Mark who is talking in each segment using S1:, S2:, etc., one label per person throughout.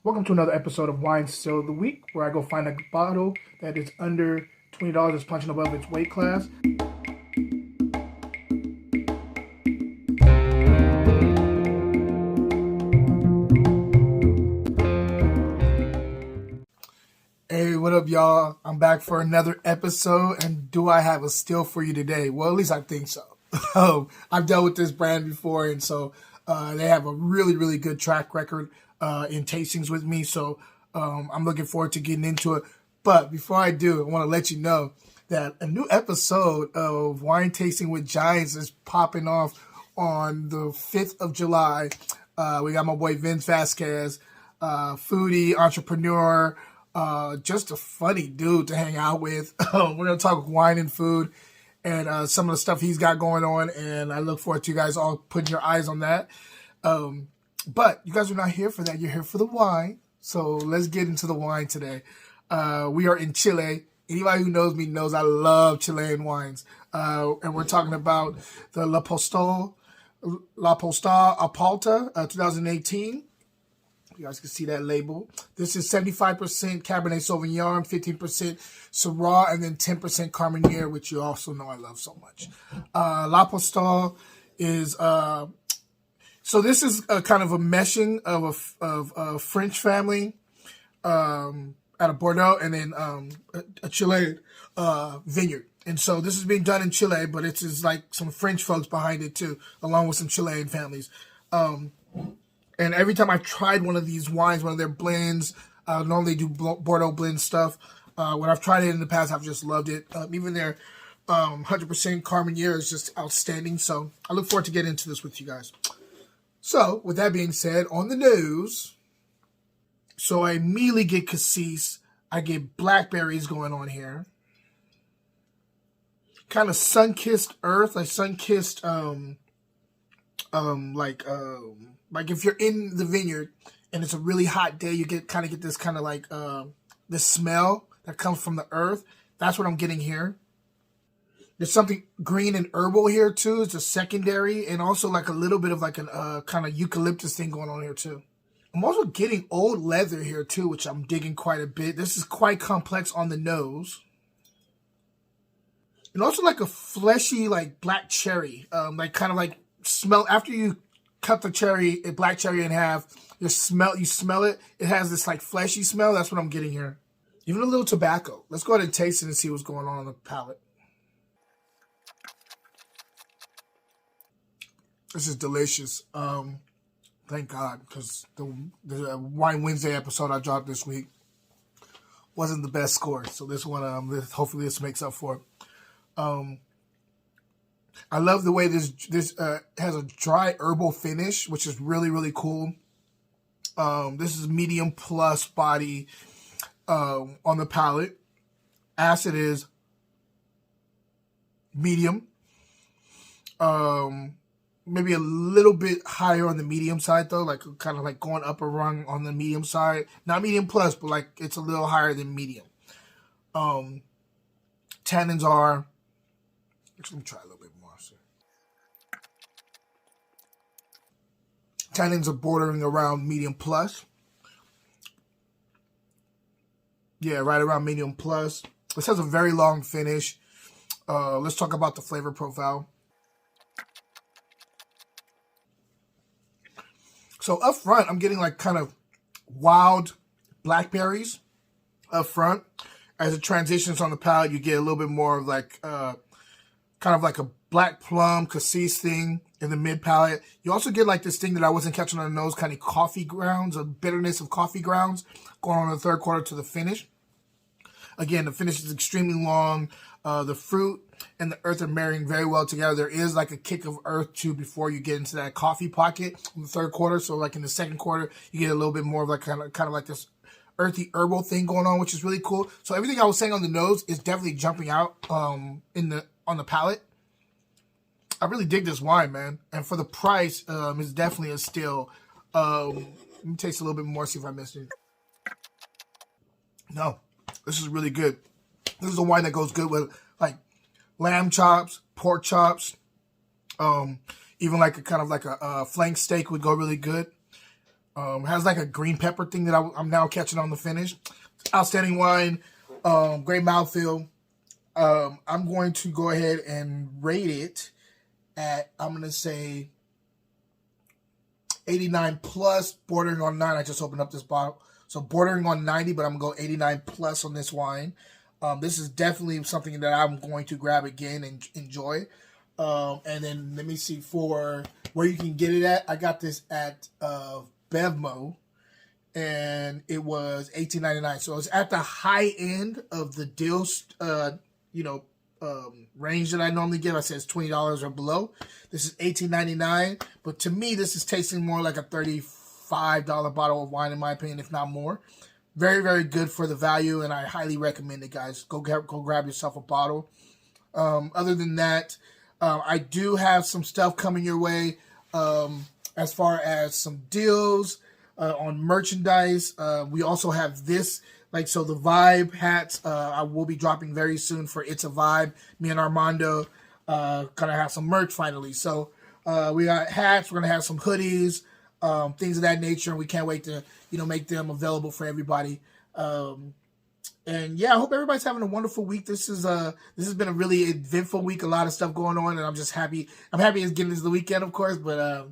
S1: Welcome to another episode of Wine Still of the Week, where I go find a bottle that is under $20 that's punching above its weight class. Hey, what up, y'all? I'm back for another episode, and do I have a steal for you today? Well, at least I think so. I've dealt with this brand before, and so they have a really, really good track record in tastings with me, so I'm looking forward to getting into it. But before I do, I want to let you know that a new episode of Wine Tasting with Giants is popping off on the 5th of July. We got my boy Vince Vasquez, foodie, entrepreneur, just a funny dude to hang out with. We're going to talk wine and food and some of the stuff he's got going on, and I look forward to you guys all putting your eyes on that. But you guys are not here for that. You're here for the wine. So let's get into the wine today. We are in Chile. Anybody who knows me knows I love Chilean wines. And we're talking about the La Postal Apalta 2018. You guys can see that label. This is 75% Cabernet Sauvignon, 15% Syrah, and then 10% Carmenere, which you also know I love so much. La Postal is... So this is a kind of a meshing of a French family out of Bordeaux and then a Chilean vineyard. And so this is being done in Chile, but it's just like some French folks behind it too, along with some Chilean families. And every time I've tried one of these wines, one of their blends, normally do Bordeaux blend stuff. When I've tried it in the past, I've just loved it. Even their 100% Carmenere is just outstanding. So I look forward to getting into this with you guys. So, with that being said, on the nose, so I immediately get cassis. I get blackberries going on here. Kind of sun-kissed earth, like sun-kissed, like if you're in the vineyard and it's a really hot day, you get this kind of like this smell that comes from the earth. That's what I'm getting here. There's something green and herbal here too. It's a secondary, and also like a little bit of like a kind of eucalyptus thing going on here too. I'm also getting old leather here too, which I'm digging quite a bit. This is quite complex on the nose. And also like a fleshy like black cherry, like kind of like smell after you cut the black cherry in half. You smell it. It has this like fleshy smell. That's what I'm getting here. Even a little tobacco. Let's go ahead and taste it and see what's going on the palate. This is delicious. Thank God, because the Wine Wednesday episode I dropped this week wasn't the best score. So this one, hopefully this makes up for it. I love the way this has a dry herbal finish, which is really, really cool. This is medium plus body on the palate. Acid is medium. Maybe a little bit higher on the medium side though, like kind of like going up a rung on the medium side. Not medium plus, but like it's a little higher than medium. Tannins are, actually, let me try a little bit more. Tannins are bordering around medium plus. Yeah, right around medium plus. This has a very long finish. Let's talk about the flavor profile. So up front, I'm getting like kind of wild blackberries up front. As it transitions on the palate, you get a little bit more of like kind of like a black plum cassis thing in the mid palate. You also get like this thing that I wasn't catching on the nose, kind of coffee grounds, a bitterness of coffee grounds going on in the third quarter to the finish. Again, the finish is extremely long. The fruit and the earth are marrying very well together. There is like a kick of earth too before you get into that coffee pocket in the third quarter. So like in the second quarter, you get a little bit more of like kind of like this earthy herbal thing going on, which is really cool. So everything I was saying on the nose is definitely jumping out on the palate. I really dig this wine, man. And for the price, it's definitely a steal. Let me taste a little bit more, see if I missed it. No, this is really good. This is a wine that goes good with like lamb chops, pork chops, even like a kind of like a flank steak would go really good. Has like a green pepper thing that I'm now catching on the finish. Outstanding wine. Great mouthfeel. I'm going to go ahead and rate it at, I'm going to say 89 plus, bordering on 9. I just opened up this bottle. So bordering on 90, but I'm going to go 89 plus on this wine. This is definitely something that I'm going to grab again and enjoy. And then let me see for where you can get it at. I got this at Bevmo, and it was $18.99. So it's at the high end of the deal, range that I normally give. I said it's $20 or below. This is $18.99, but to me, this is tasting more like a $35 bottle of wine, in my opinion, if not more. Very, very good for the value, and I highly recommend it, guys. Go grab yourself a bottle. Other than that, I do have some stuff coming your way as far as some deals on merchandise. We also have this, so the Vibe hats I will be dropping very soon for It's a Vibe. Me and Armando gonna have some merch finally. So we got hats. We're gonna have some hoodies, things of that nature, and we can't wait to make them available for everybody. And yeah, I hope everybody's having a wonderful week. This has been a really eventful week. A lot of stuff going on, and I'm just happy. I'm happy it's getting into the weekend, of course. But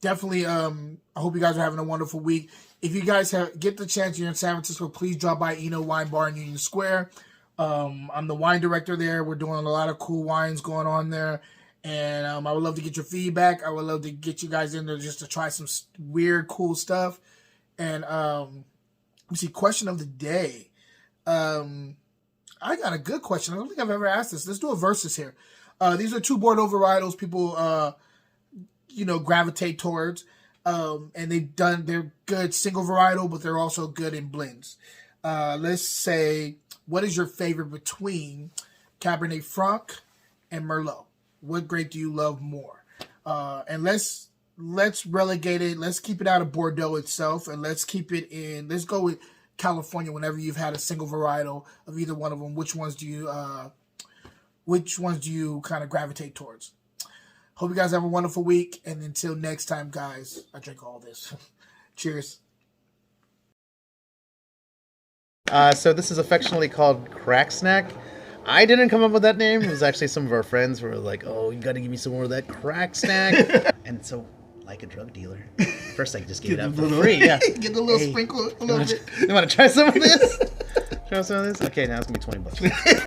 S1: definitely. I hope you guys are having a wonderful week. If you guys get the chance, you're in San Francisco, please drop by Eno Wine Bar in Union Square. I'm the wine director there. We're doing a lot of cool wines going on there. And I would love to get your feedback. I would love to get you guys in there just to try some weird, cool stuff. And let me see, question of the day. I got a good question. I don't think I've ever asked this. Let's do a versus here. These are 2 Bordeaux varietals people, gravitate towards. And they're good single varietal, but they're also good in blends. Let's say, what is your favorite between Cabernet Franc and Merlot? What grape do you love more? And let's relegate it. Let's keep it out of Bordeaux itself, and let's go with California. Whenever you've had a single varietal of either one of them, which ones do you kind of gravitate towards? Hope you guys have a wonderful week, and until next time, guys, I drink all this. Cheers.
S2: So this is affectionately called Crack Snack. I didn't come up with that name. It was actually some of our friends who were like, "Oh, you got to give me some more of that crack snack." And so, like a drug dealer, first I just gave it out for free. Yeah,
S1: get a little sprinkle, a little bit.
S2: You want to try some of this? Try some of this? Okay, now it's gonna be $20.